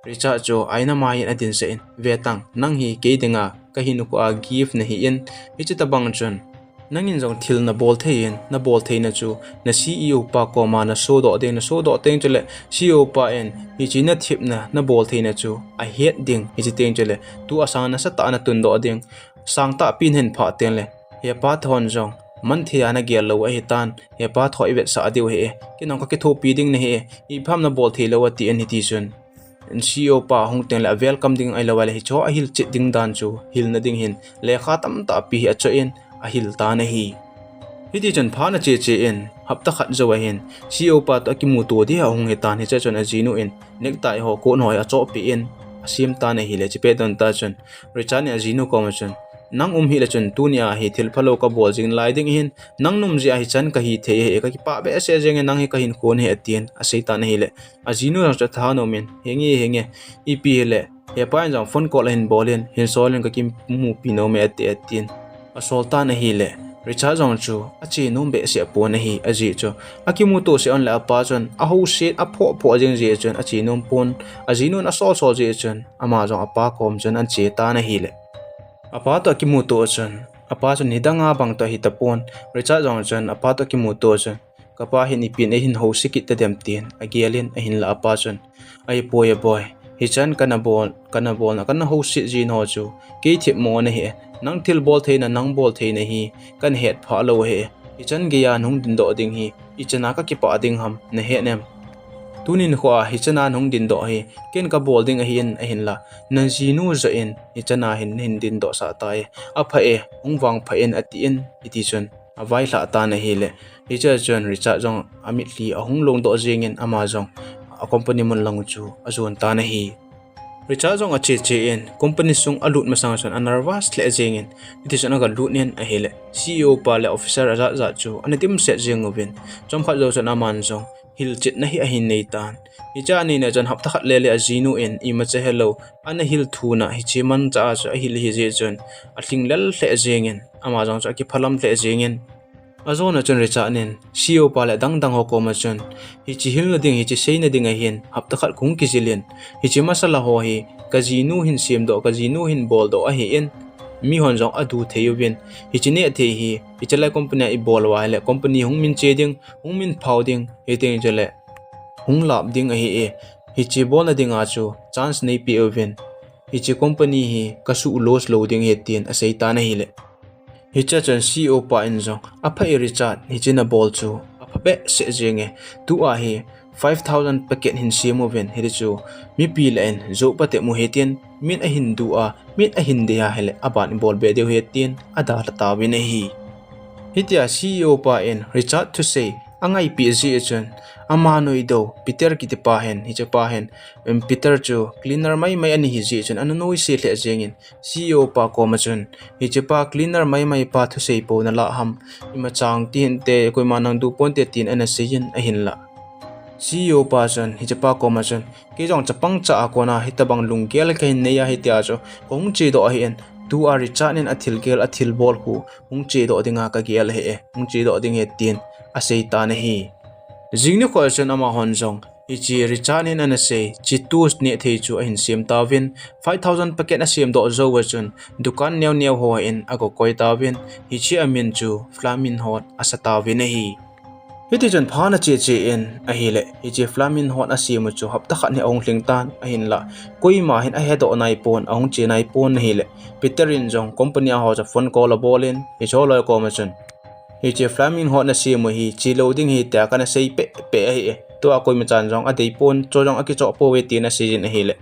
Richard cho aina mai adin se in vetang nang hi ke denga ka hin ko a gift na hi in ichita bang chun nangin jong thil na bol thein na bol theina chu na CEO pa ko ma na so do teng chele CEO pa en hi chi na thip na bol theina chu a het ding hi chi teng chele tu asana sa ta na tun do ding sang ta pin hen pha ten le he pa thon jong man thia na gel lo a hi tan he pa thoi vet sa deu he ki nong ka ki tho pi ding ne he I pham na bol thei lo ti an hi ti chun CEO pa hong ten la welcome ding ai lo wala hi cho a hil chit ding dan chu hil na ding hin le kha tam ta pi a cho in a hil ta na hi hiti chan phana che in hapta khat zo hin CEO pa ta ki mu to di hong he tan hi cha chon Ajinun in nek tai ho ko noi a cho pi in asim ta na hi le chi pe don ta chon Richard Ajinun ko ma chon nang hi le chon tunia hi thil phalo ka bol jing lai ding hin nang num ji a hi chan ka hi the he ka ki pa be se jeng nang hi ka hin kon he atien a sei ta na hi le Ajinun cha tha no min henge ipi le he pa jang phone call hin bolin hin solen ka kim mu pi no me atien a solta na hi le Richard jong chu achi nom be se po na hi aji chu akimu to se on la pa chon a ho se a pho jeng je chon achi nom pon Ajinun a sol je chon ama jong apa kom chon an che ta na hi le apa to akimu to chon apa chon nidanga bang to hi ta pon Richard jong chon apa to akimu to chon kapa hin ipin e hin ho sikit ta dem tin agialin a hin la apa chon ai boy hi chan kana bol na kana ho sit ji no chu ke thip mo na hi nang thil bol theina nang bol theina hi kan het pha lo he hi chan ge ya nung din do ding hi I chana ka ki pa ding ham na he nem tunin khwa hi chana nung din do hi ken ka bol ding a hin la nan jinu za in hi chana hin din do sa tai a pha e ung wang pha en ati in iti chun a vai la ta na hi le hi cha chon Richard jong amit li a hung long do jengin ama jong a company mun lang chu azon ta na hi Richard jong a che in company sung alut masang chon anarwas le jengin iti chon aga lut nen a hele CEO pa le officer za chu anatim set jeng ovin chom khat zo chon aman jong hil chit na hi a hin nei tan hi cha ni na jan hapta khat le Ajinun in I ma che hello ana hil thu na hi chi man cha cha hil hi je chon a thing lal le jengin ama jong cha ki phalam le jengin azona chon Richard nen CEO pa le dang ho ko ma chon hi chi hil na ding hi chi sei na ding a hin hapta khat khung ki jilin hi chi masala ho hi Ajinun hin sim do Ajinun hin bol do a hi in mi hon jong adu theyubin hi chi ne the hi chala company I bol wa le company hung min che ding hung min phau ding he teng chale hung lap ding a hi chi bol na ding a chu chance nei pi ovin hi chi company hi kasu loss lo ding he tin a sei ta na hi le hi cha chan CEO pa in jong a phai Richard hi china bol chu a pha be se jenge tu a hi 5000 packet hin simovin hi chu mi pi la en zo pate mu hetien min a hin du a min a hin de ha hele aban bol be de hetien ada la ta win hi hitia CEO pa en Richard to say angai pi ji chon ama noi do Peter ki te pa hen hi cha pa hen Peter chu cleaner mai ani hi ji chon an noi se le jengin CEO pa ko ma chon hi cha pa cleaner mai pa to say po na la ham ima chang tin te koi manang du pon te tin ana se yin a hin la CEO pa chon hi chapa ko ma chon ke jong chapang cha ko na hitabang lungkel ka hin neya hi tia cho kong che do hi en tu a richard nen athil gel athil bol hu hung che do dinga ka gel he hung che do ding he tin a sei ta na hi jingni ko chon ama hon jong ichi richard nen an sei chi tus ne thei chu a hin sim ta vin 5000 packet a sim do zo wa chon dukan new new ho in ago koi ta vin hi chi amin chu Flamin Hot asata vin hi hiti jan phana che che in a hi le hi che Flamin Hot a simu chu hapta khat ni ong hling tan a hin la koi ma hin a he do nai pon ong che nai pon hi le peterin jong company a ho cha phone call a bolin hi cholo ko ma chun hi che Flamin Hot na simu hi chi loading hi ta kana sei pe hi to a koi ma chan jong a dei pon cho jong a ki cho po we ti na si jin a hi le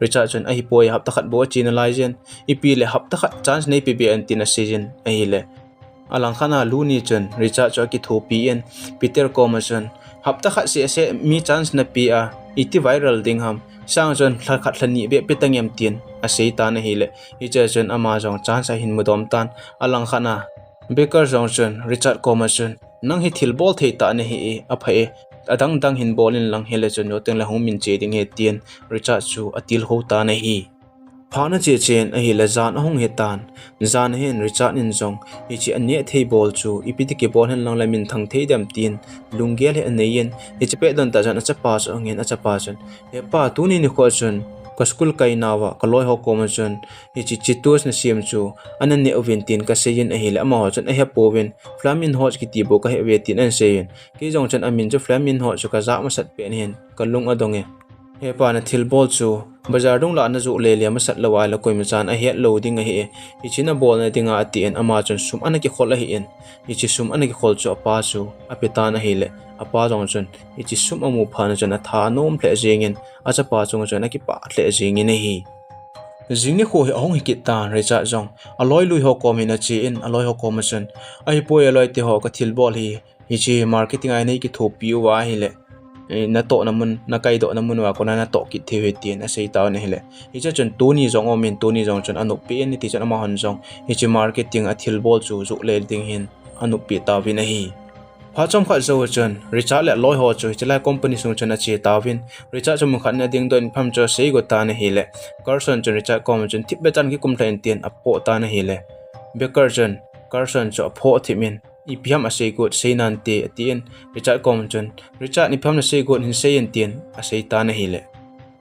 Richard chun a hi poi hapta khat bo chi na lai jen ipi le hapta khat chance nei pi bi an ti na si jin a hi le alang khana luni chun Richard cho ki thopi en Peter Commerson hapta khat se mi chance na pi a iti viral ding ham sang chun khat thlani be petangem tin a sei ta na hi le hi cha chun ama jong chance a hin mudom tan alang khana Baker jong chun Richard Commerson nang hi thil bol thei ta na hi a phai adang dang hin bolin lang hele chun no teng la hung min che ding he tien Richard chu atil ho ta na hi phana che chen a hi la zan ahong he tan zan hen Richard in jong hi chi ane thei bol chu ipiti ke bol hen lang la min thang thei dam tin lungel he aneyen hi che pe don ta jan a chapa so ngen a chapa chun he pa tu ni kho chun ka school kai nawa ka loi ho ko ma chun hi chi chitus na siam chu anan ne ovin tin ka seyin a hi la ma ho chun a he povin Flamin Hot ki ti bo ka he we tin an seyin ki jong chun amin chu Flamin Hot chu ka za ma sat pen hen ka lung adonge he pa na thil bol chu bazar dong la na zu le le ma sat lawai la koi ma chan a he loading a hi hi china bol na dinga ati en ama chun sum ana ki khol a hi en hi chi sum ana ki khol chu apa chu apeta na hi le apa jong chun hi chi sum amu phana chun a tha nom ple jengin a cha pa chung chun a ki pa tle jengin hi jingni kho hi ong hi ki ta recha jong aloi lui ho kom in a chi in aloi ho kom chun ai poi aloi te ho ka thil bol hi chi marketing ai nei ki thopi wa hi le na to namun na kai do namun wa ko na to ki the tien a sei ta ne hele hi cha chun tu ni jong omin tu ni jong chun anu pe ni ti chan ma hon jong hi chi marketing a thil bol chu zu le ding hin anu pe ta vi na hi pha chom kha zo chun Richard le loi ho chu chelai company sung chun a che ta vin Richard chum khan na ding don pham cho sei go ta na hi le Carson chun Richard kom chun thip be chan ki kum thlain tien a po ta na hi le Baker chun Carson cho pho thimin ipiam a sei go sei nan te atien Richard kom chun Richard ni pham na sei go hin sei en tien a sei ta na hi le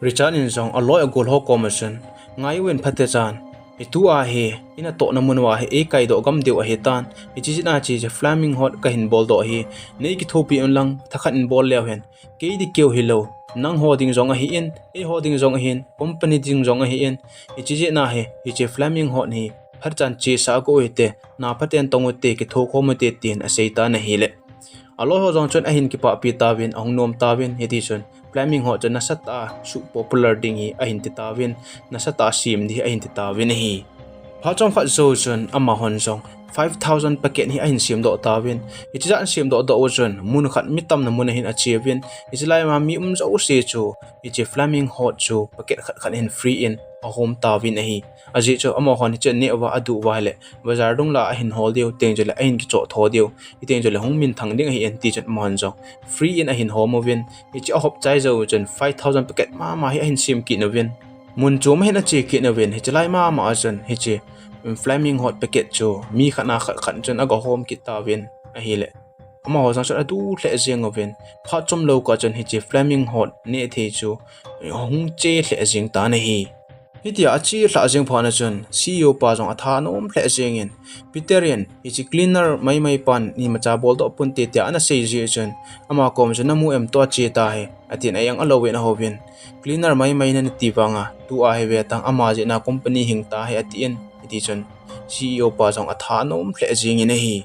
Richard in jong a loi a gol ho kom chun ngai wen phate chan itu a he ina to na munwa he e kai do gam deu a he tan ichi na chi je Flamin Hot ka hin bol do hi nei ki thopi on lang thakhan in bol lew hen ke di keu hi lo nang hoding jong a hi in e hoding jong a hin company ding jong a hi in ichi je na he ichi Flamin Hot ni phar chan chi sa ko ite na phaten tong te ki tho kho mo te tin a sei ta na hi le alo ho jong chon a hin ki pa pi ta win ong nom ta win he ti chon Flamin Hot chon na sata su popular ding hi a hin ti ta win na sata sim di a hin ti ta win hi pha chom khat zo chon ama hon jong 5000 packet hi a hin sim do ta win ichi jan sim do chon mun khat mi tam na mun hin a che win ichi lai ma mi zo se chu ichi Flamin Hot chu packet khat hin free in a home ta win hi aji cho ama hon che ne wa adu wa le bazar dong la a hin hol deu teng jela a hin ki cho tho deu I teng jela hong min thang ding hi en ti chan mon jong free in a hin home win ichi a hop chai zo chen 5000 packet ma hi a hin sim ki na win mun chu ma hin a che ki na win hi chalai ma chen hi che Flamin Hot packet chu mi khana khan chen a go home ki ta win a hi le ama ho sang cha du hle jeng win pha chom lo ka chen hi che Flamin Hot ne the chu hong che hle jeng ta na hi hitia achi hla jeng phana chun CEO pa jong atha nom hle jengin Peterian ichi cleaner mai pan ni macha bol do pun te tia ana sei ji chun ama kom chun namu em to che ta he atin ayang alowen a hovin cleaner mai na ti wanga tu a he we tang ama je na company hing ta he atin ti chun CEO pa jong atha nom hle jengin hi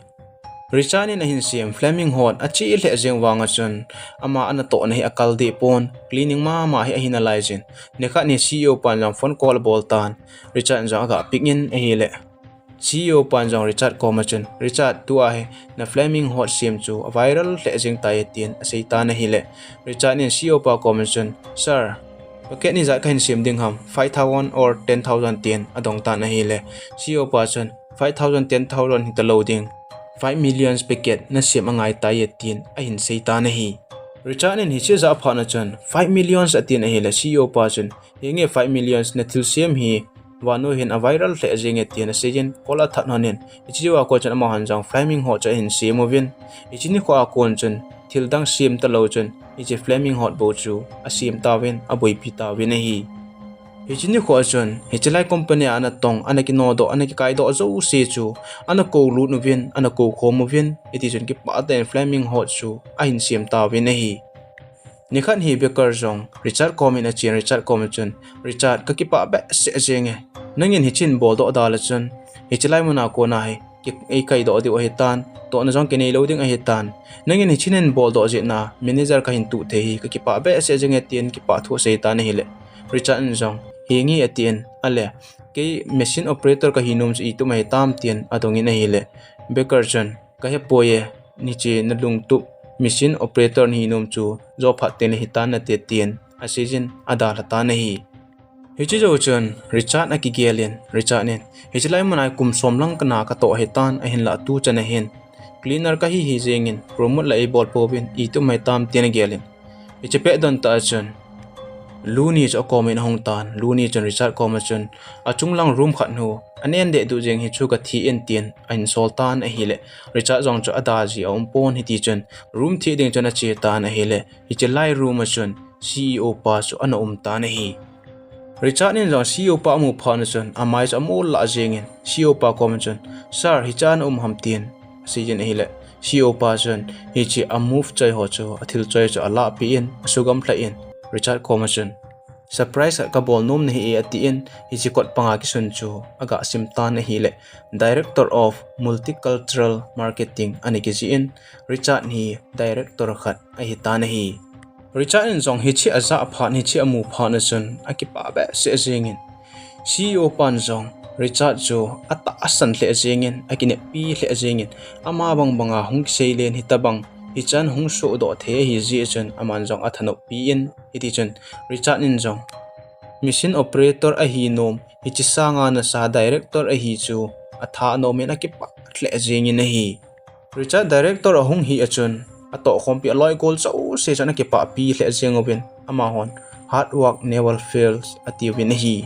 Richard in a hin sim Flamin Hot achi hle jeng wanga chun ama ana to na hi akal de pon cleaning ma hi a hin a lai jin nekha ni CEO pan jong phone call bol tan Richard jong ga pingin a hi le CEO pan jong Richard komachun Richard tu a he na Flamin Hot sim chu viral hle jeng ta tin a sei ta na hi le Richard ni CEO pa komachun sir packet ni za ka hin sim ding ham 5000 or 10000 tin adong ta na hi le CEO pa chun 5000 10000 hi ta loading 5 million packet na sim angai ta ye tin a hin sei ta na hi Richard nin hi chi za phana chun 5 million atin a hi la CEO pa chun hinge 5 million na thil sem hi wano hin a viral hle jeng etian a sejin kola that hanin ichi wa ko chun ma han jang Flamin Hot cha hin semovin ichi ni ko a kon chun thil dang sim ta lo chun ichi Flamin Hot bo chu a sim ta win a boi pi ta win a hi ichi ni ko chun hichlai company ana tong ana ki no do ana ki kai do zo se chu ana ko lu nu win ana ko khom win iti chun ki pa ten Flamin Hot chu a hin sim ta win a hi nikhan hi bekar jong Richard comment a chin Richard comment chun Richard ka ki pa ba se jenge nangin hi chin bol do da la chun hichlai muna ko na hi ki ei kai do di o hitan to na jong kenei loading a hitan nangin hi chinen bol do je na manager ka hin tu the hi ka ki pa ba se jenge tien ki pa thu se ta na hi le Richard n jong hi ngi atien ale ke machine operator ka hinum chi tu mai tam tien adongi na hi le bekar chun ka he poye ni che na lung tu machine operator ni nom chu zo phat ten hitan na te tien asijin adala ta na hi hichi jo chun Richard na ki gelin Richard nen hichlai manai kum somlang kana ka to hitan a hin la tu chana hin cleaner ka hi jengin promote la e bol povin I tu mai tam tien gelin hichi pe don ta chun Luni cho comment hong tan Luni chun Richard comment chun a chunglang room khat nu anen de du jeng hi chu ka thi en tien ain sultan a hile Richard jong cho ada ji om pon hi ti chun room thi ding chana che tan a hile hi che lai room a chun CEO pa chu ana ta na hi Richard nin jong CEO pa mu pha na chun amai cha mo la jengin CEO pa comment chun sir hi chan ham tien sijin a hile CEO pa chun hi chi a move chai ho chu a thil chai chu ala pi in sugam thla in Richard Commission surprise ka bol nom na hi atin hi chikot panga ki sun chu aga simta na hi le director of multicultural marketing ani ki in Richard ni director khat a hi ta na hi Richard in jong hi chi aza pha ni chi amu pha na chun akipa ba se jengin CEO pan jong Richard chu ata asan hle jengin akine pi hle jengin ama bang banga hung seilen hitabang hi chan hung so do the hi ji chun aman jong athano pi in hi chun Richard in jong machine operator a hi nom hi chi sanga na sa director a hi chu atha no men akipa hle jeng in hi Richard director a hung hi achun ato khompi aloi gol so se chana ki pa pi hle jeng obin ama hon hard work never fails ati win hi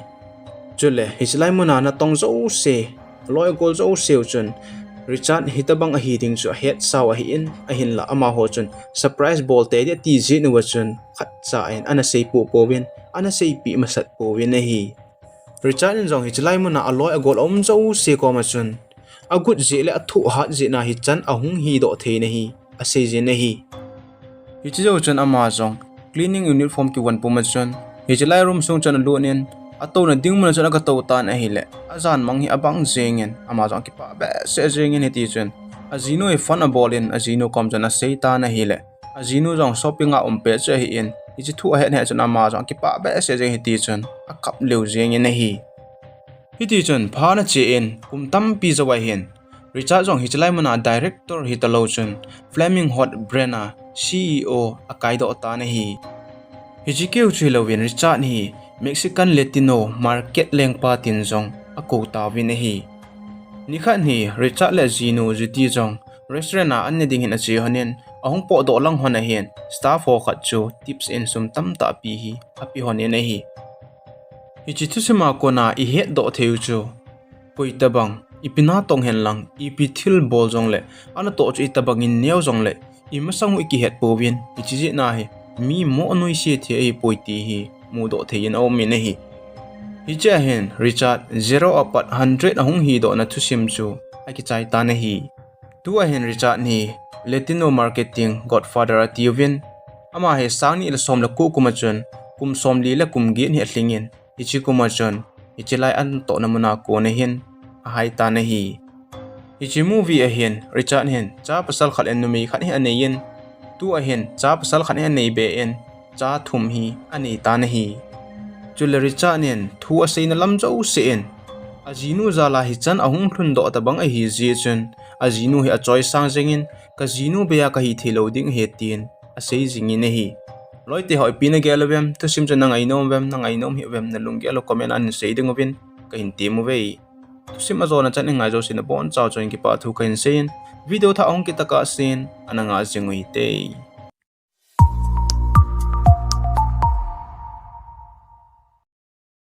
chule hislai muna na tong zo se loi gol zo se chun Richard hitabang a hi ding chu head saw a hi in a hin la ama ho chun surprise ball te de ti ji nu chun khat cha en ana sei pu powin ana sei pi masat powin a hi Richard in jong hi chlai muna aloi a gol om zo se ko ma chun a gut ji le a thu hat ji na hi chan a hung hi do the na hi a sei ji na hi hi chi zo chun ama jong cleaning uniform ki wan pu ma chun hi chlai room sung chan lu nen ato na ding mun chana ka to tan a hile azan mang hi abang jengen ama jang ki pa ba se jengen heti chen Ajinun e fun a bolin Ajinun kom jana sei ta na hile Ajinun jang shopping a pe che hi in hi chi thu a he chana ama jang ki pa ba se jeng heti chen a kap leu jengen na hi heti chen pha na che in kum tam pi zawa hin Richard jong hi chlai mana director hi talo chen Flamin Hot brand CEO a kai do ta na hi hi chi keu chi lo win Richard hi Mexican Latino market lengpa tin jong ako ta win hi nikhan hi Richard le Jinu juti jong restaurant an ne ding hin a che hanen ahong po do lang hona hen staff ho khat chu tips in sum tam ta pi hi api hone na hi hi chi thu sema ko na I het do theu chu poi tabang ipina tong hen lang ipi thil bol jong le ana to chu itabang in neu jong le I masang ki het powin hi chi ji na hi mi mo noi se the ei poi ti hi mu do thein o mi na hi hi cha hen Richard 0 apat 100 ahung hi do na thusim chu aki chai ta na hi tu a hen Richard ni Latino marketing godfather atiwin ama he sangni la som la ku kuma chun kum som li la kum gi ni atlingin hi chi kuma chun hi chilai an to na muna ko na hin a hai ta na hi hi chi movie a hen Richard hen cha pasal khat en numi khat hi aneyin tu a hen cha pasal khat hi anei be en cha thum hi ani ta na hi chule Richard nen thu a sei na lam zo se en Ajinun zala hi chan ahung thun do ta bang a hi ji chun Ajinun hi a choi sang jengin ka Jinu be ya ka hi thelo ding he tin a sei jingi na hi loi te hoi pina gelawem to sim chan nang ainom wem nang ainom hi wem na lungelo comment an sei ding ovin ka hin te mu vei to sim azona chan ngai zo sin bon chaw join ki pa thu ka hin sein video tha ong ki taka sin ananga jingui te